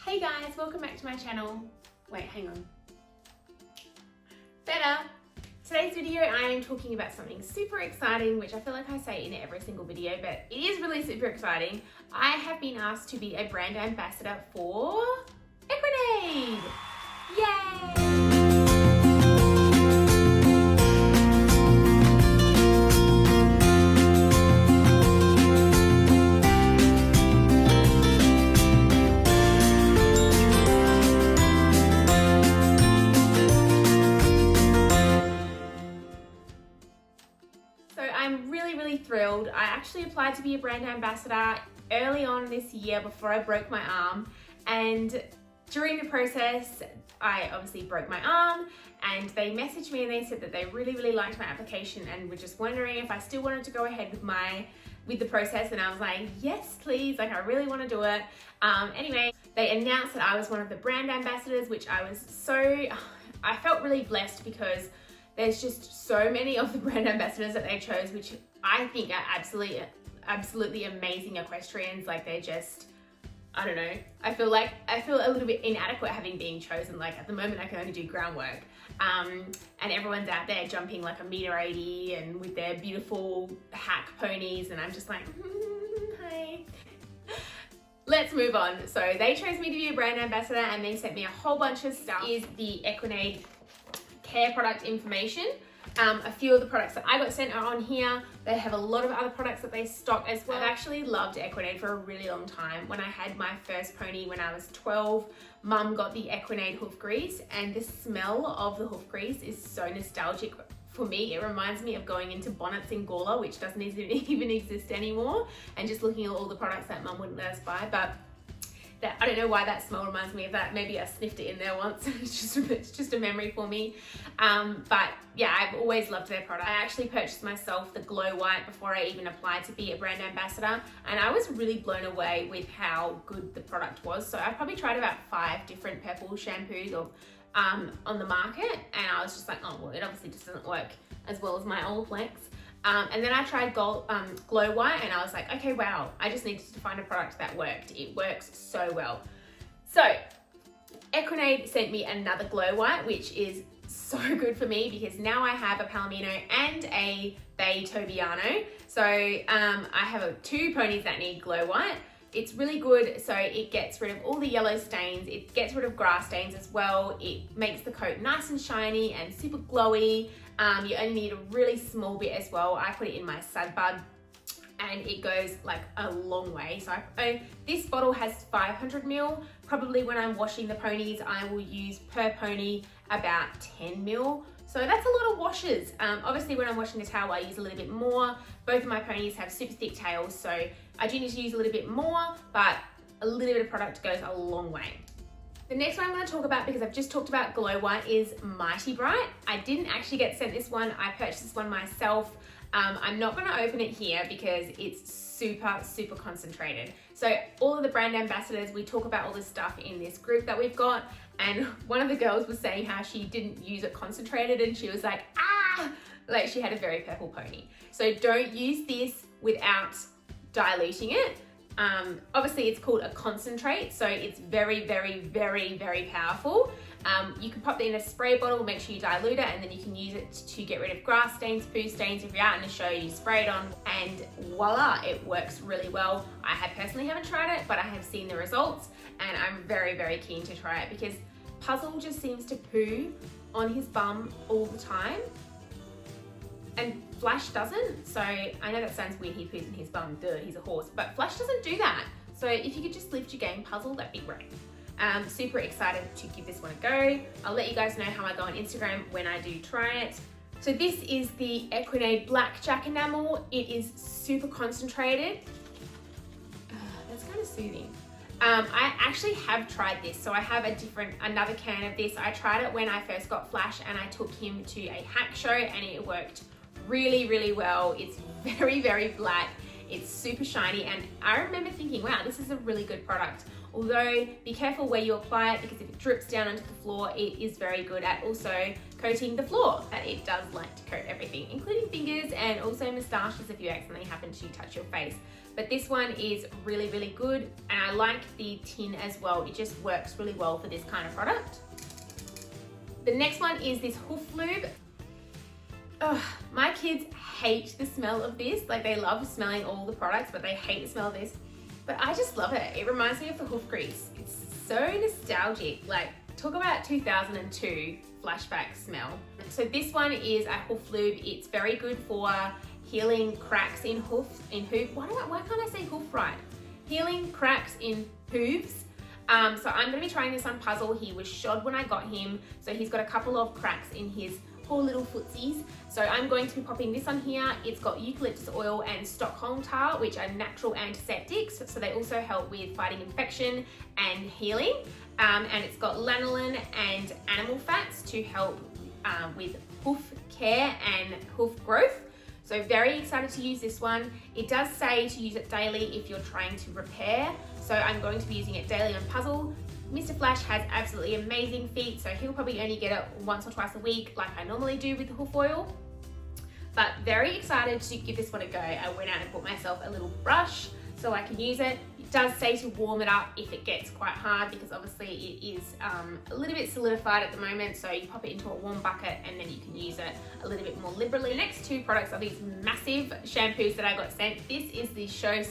Hey guys, welcome back to my channel. Wait, hang on. Better. Today's video I am talking about something super exciting, which I feel like I say in every single video, but it is really super exciting. I have been asked to be a brand ambassador for Equinade. Yay! I'm really thrilled. I actually applied to be a brand ambassador early on this year before I broke my arm, and during the process I obviously broke my arm, and they messaged me and they said that they really liked my application and were just wondering if I still wanted to go ahead with the process, and I was like, yes please, like I really want to do it. Anyway, they announced that I was one of the brand ambassadors, which I felt really blessed because there's just so many of the brand ambassadors that they chose, which I think are absolutely amazing equestrians. Like they're just, I don't know. I feel a little bit inadequate having been chosen. Like at the moment I can only do groundwork. And everyone's out there jumping like 1.80 m and with their beautiful hack ponies, and I'm just like, hi. Let's move on. So they chose me to be a brand ambassador and they sent me a whole bunch of stuff. Is the Equinade care product information. A few of the products that I got sent are on here. They have a lot of other products that they stock as well. I've actually loved Equinade for a really long time. When I had my first pony when I was 12, Mum got the Equinade hoof grease, and the smell of the hoof grease is so nostalgic for me. It reminds me of going into Bonnets in Gawler, which doesn't even exist anymore, and just looking at all the products that Mum wouldn't let us buy. But I don't know why that smell reminds me of that. Maybe I sniffed it in there once. It's just a memory for me. But yeah, I've always loved their product. I actually purchased myself the Glow White before I even applied to be a brand ambassador, and I was really blown away with how good the product was. So I've probably tried about 5 different purple shampoos on the market, and I was just like, oh well, it obviously just doesn't work as well as my old Flex. And then I tried Glow White, and I was like, okay, wow, I just needed to find a product that worked. It works so well. So Equinade sent me another Glow White, which is so good for me because now I have a Palomino and a Bay Tobiano. So I have 2 ponies that need Glow White. It's really good, so it gets rid of all the yellow stains, it gets rid of grass stains as well, it makes the coat nice and shiny and super glowy. You only need a really small bit as well. I put it in my sad bud and it goes like a long way. So this bottle has 500 ml. Probably when I'm washing the ponies, I will use per pony about 10 ml. So that's a lot of washes. Obviously when I'm washing the tail, I use a little bit more. Both of my ponies have super thick tails, so I do need to use a little bit more, but a little bit of product goes a long way. The next one I'm going to talk about, because I've just talked about Glow White, is Mighty Bright. I didn't actually get sent this one. I purchased this one myself. I'm not going to open it here because it's super concentrated. So all of the brand ambassadors, we talk about all this stuff in this group that we've got, and one of the girls was saying how she didn't use it concentrated, and she was like, ah, like she had a very purple pony. So don't use this without diluting it. Obviously it's called a concentrate, so it's very powerful. You can pop it in a spray bottle, make sure you dilute it, and then you can use it to get rid of grass stains, poo stains. If you're out in a show, you spray it on and voila, it works really well. I personally haven't tried it, but I have seen the results, and I'm very keen to try it because Puzzle just seems to poo on his bum all the time, and Flash doesn't. So I know that sounds weird, he poos in his bum, duh, he's a horse, but Flash doesn't do that. So if you could just lift your game, Puzzle, that'd be great. Super excited to give this one a go. I'll let you guys know how I go on Instagram when I do try it. So this is the Equinade Blackjack Enamel. It is super concentrated. That's kind of soothing. I actually have tried this. So I have another can of this. I tried it when I first got Flash and I took him to a hack show, and it worked really well. It's very black. It's super shiny, and I remember thinking, wow, this is a really good product. although be careful where you apply it, because if it drips down onto the floor, it is very good at also coating the floor. But it does like to coat everything, including fingers and also moustaches if you accidentally happen to touch your face. But this one is really, really good, and I like the tin as well. It just works really well for this kind of product. The next one is this hoof lube. Ugh, my kids hate the smell of this. Like, they love smelling all the products, but they hate the smell of this. But I just love it. It reminds me of the hoof grease. It's so nostalgic. Like, talk about 2002 flashback smell. So this one is a hoof lube. It's very good for healing cracks in hoof. Why can't I say hoof right? Healing cracks in hooves. So I'm going to be trying this on Puzzle. He was shod when I got him, so he's got a couple of cracks in his poor little footsies. So I'm going to be popping this on here. It's got eucalyptus oil and Stockholm tar, which are natural antiseptics, so they also help with fighting infection and healing. And it's got lanolin and animal fats to help with hoof care and hoof growth. So very excited to use this one. It does say to use it daily if you're trying to repair. So I'm going to be using it daily on Puzzle. Mr. Flash has absolutely amazing feet, so he'll probably only get it once or twice a week like I normally do with the hoof oil. But very excited to give this one a go. I went out and bought myself a little brush so I can use it. It does say to warm it up if it gets quite hard, because obviously it is a little bit solidified at the moment. So you pop it into a warm bucket and then you can use it a little bit more liberally. The next two products are these massive shampoos that I got sent. This is the Show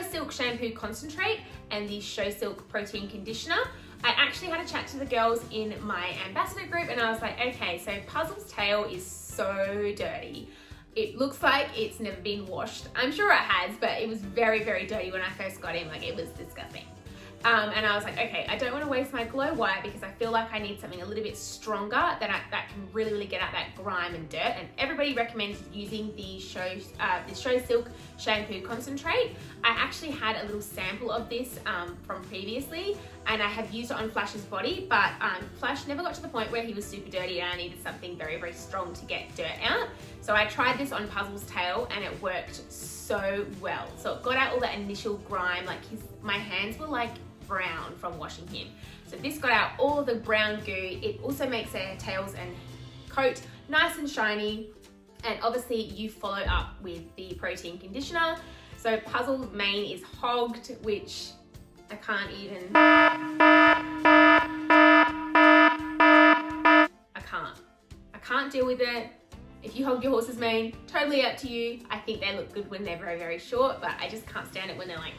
Silk Shampoo Concentrate and the Show Silk Protein Conditioner. I actually had a chat to the girls in my ambassador group and I was like, okay, so Puzzle's tail is so dirty. It looks like it's never been washed. I'm sure it has, but it was very, very dirty when I first got him. Like, it was disgusting. And I was like, okay, I don't want to waste my Glow White because I feel like I need something a little bit stronger that can really, really get out that grime and dirt. And everybody recommends using the Show Silk Shampoo Concentrate. I actually had a little sample of this from previously, and I have used it on Flash's body, but Flash never got to the point where he was super dirty and I needed something very, very strong to get dirt out. So I tried this on Puzzle's tail and it worked so well. So it got out all that initial grime, like my hands were like brown from washing him. So this got out all of the brown goo. It also makes their tails and coat nice and shiny. And obviously you follow up with the protein conditioner. So Puzzle's mane is hogged, which I can't even, I can't deal with it. If you hog your horse's mane, totally up to you. I think they look good when they're very, very short, but I just can't stand it when they're like,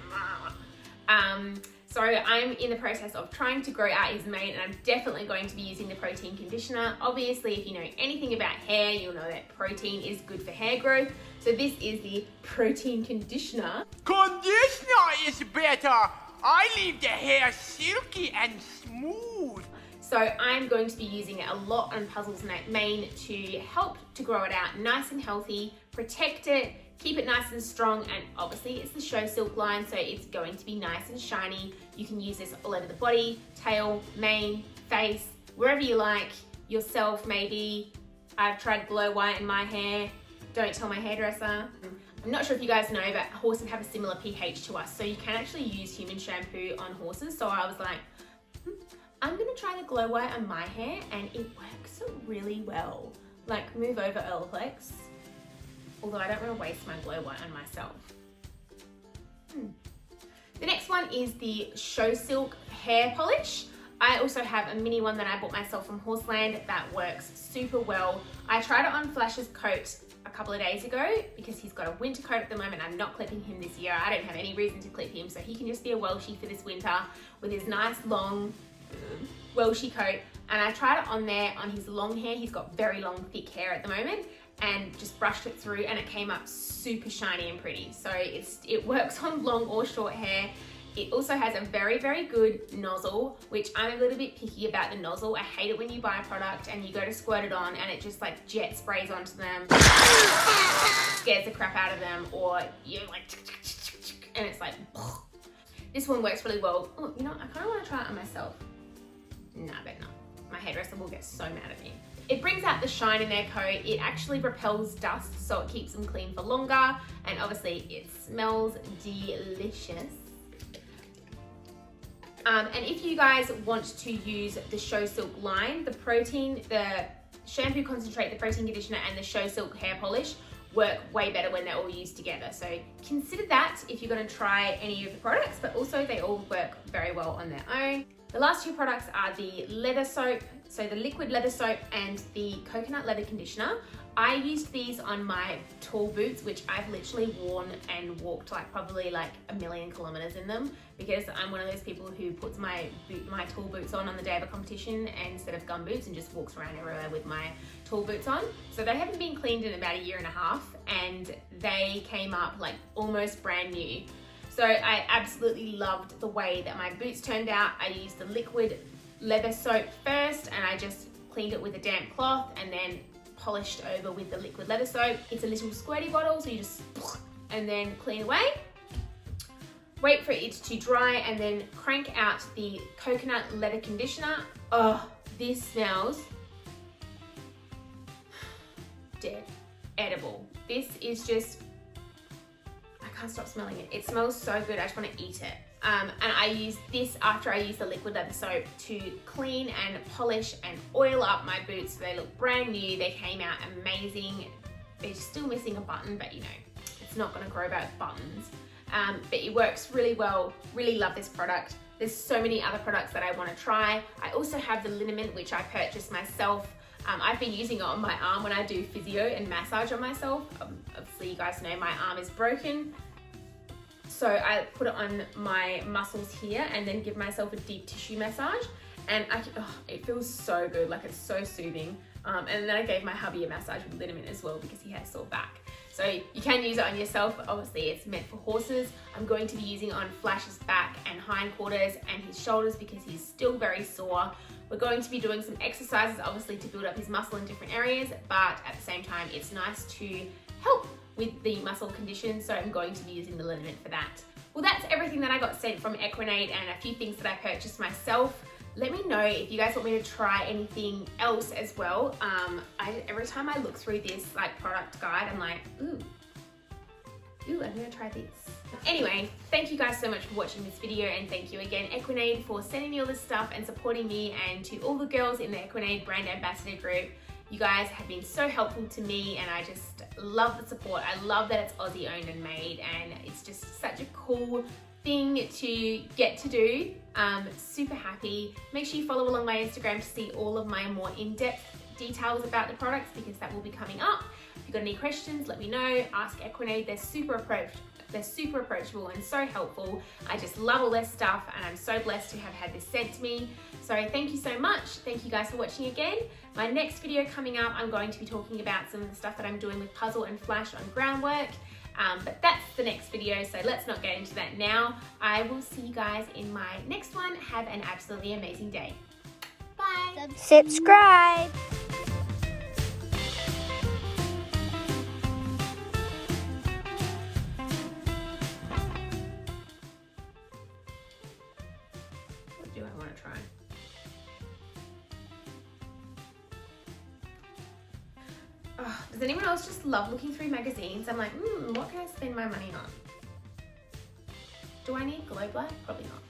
so I'm in the process of trying to grow out his mane, and I'm definitely going to be using the protein conditioner. Obviously, if you know anything about hair, you'll know that protein is good for hair growth. So this is the protein conditioner. Conditioner is better. I leave the hair silky and smooth. So I'm going to be using it a lot on Puzzle's mane to help to grow it out nice and healthy, protect it, keep it nice and strong, and obviously it's the Show Silk line, so it's going to be nice and shiny. You can use this all over the body, tail, mane, face, wherever you like, yourself maybe. I've tried Glow White in my hair. Don't tell my hairdresser. I'm not sure if you guys know, but horses have a similar pH to us, so you can actually use human shampoo on horses. So I was like, I'm gonna try the Glow White on my hair, and it works really well. Like, move over, Olaplex. Although I don't want to waste my Glow White on myself. The next one is the Show Silk hair polish. I also have a mini one that I bought myself from Horseland that works super well. I tried it on Flash's coat a couple of days ago because he's got a winter coat at the moment. I'm not clipping him this year. I don't have any reason to clip him, so he can just be a Welshie for this winter with his nice long Welshie coat. And I tried it on there on his long hair. He's got very long, thick hair at the moment, and just brushed it through and it came up super shiny and pretty. So it works on long or short hair. It also has a very, very good nozzle, which I'm a little bit picky about the nozzle. I hate it when you buy a product and you go to squirt it on and it just like jet sprays onto them, scares the crap out of them, or you're like, and it's like, this one works really well. Oh, you know, I kind of want to try it on myself. Nah, I bet not. My hairdresser will get so mad at me. It brings out the shine in their coat. It actually repels dust, so it keeps them clean for longer. And obviously it smells delicious. And if you guys want to use the Show Silk line, the shampoo concentrate, the protein conditioner, and the Show Silk hair polish work way better when they're all used together. So consider that if you're going to try any of the products, but also they all work very well on their own. The last two products are the leather soap, so the liquid leather soap and the coconut leather conditioner. I used these on my tall boots, which I've literally worn and walked probably like 1,000,000 kilometers in them, because I'm one of those people who puts my tall boots on the day of a competition instead of gum boots and just walks around everywhere with my tall boots on. So they haven't been cleaned in about 1.5 years, and they came up like almost brand new. So I absolutely loved the way that my boots turned out. I used the liquid leather soap first, and I just cleaned it with a damp cloth and then polished over with the liquid leather soap. It's a little squirty bottle, so you just and then clean away. Wait for it to dry and then crank out the coconut leather conditioner. Oh, this smells dead edible. This is just, I can't stop smelling it. It smells so good, I just want to eat it. And I use this after I use the liquid leather soap to clean and polish and oil up my boots so they look brand new. They came out amazing. They're still missing a button, but you know, it's not going to grow back buttons. But it works really well. Really love this product. There's so many other products that I want to try. I also have the liniment, which I purchased myself. I've been using it on my arm when I do physio and massage on myself. Obviously, you guys know my arm is broken. So I put it on my muscles here and then give myself a deep tissue massage. And it feels so good, like it's so soothing. And then I gave my hubby a massage with liniment as well because he has sore back. So you can use it on yourself, but obviously it's meant for horses. I'm going to be using it on Flash's back and hindquarters and his shoulders because he's still very sore. We're going to be doing some exercises, obviously, to build up his muscle in different areas, but at the same time, it's nice to help with the muscle condition, so I'm going to be using the liniment for that. Well, that's everything that I got sent from Equinade and a few things that I purchased myself. Let me know if you guys want me to try anything else as well. Every time I look through this product guide, I'm like, ooh, I'm gonna try this. Anyway, thank you guys so much for watching this video, and thank you again, Equinade, for sending me all this stuff and supporting me, and to all the girls in the Equinade brand ambassador group. You guys have been so helpful to me, and I just love the support. I love that it's Aussie owned and made, and it's just such a cool thing to get to do. Super happy. Make sure you follow along my Instagram to see all of my more in-depth details about the products, because that will be coming up. If you've got any questions, let me know. Ask Equinade. They're super approachable and so helpful. I just love all their stuff, and I'm so blessed to have had this sent to me. So thank you so much. Thank you guys for watching again. My next video coming up, I'm going to be talking about some of the stuff that I'm doing with Puzzle and Flash on groundwork. But that's the next video, so let's not get into that now. I will see you guys in my next one. Have an absolutely amazing day. Bye. Subscribe. What do I want to try? Oh, does anyone else just love looking through magazines? I'm like, what can I spend my money on? Do I need glow black? Probably not.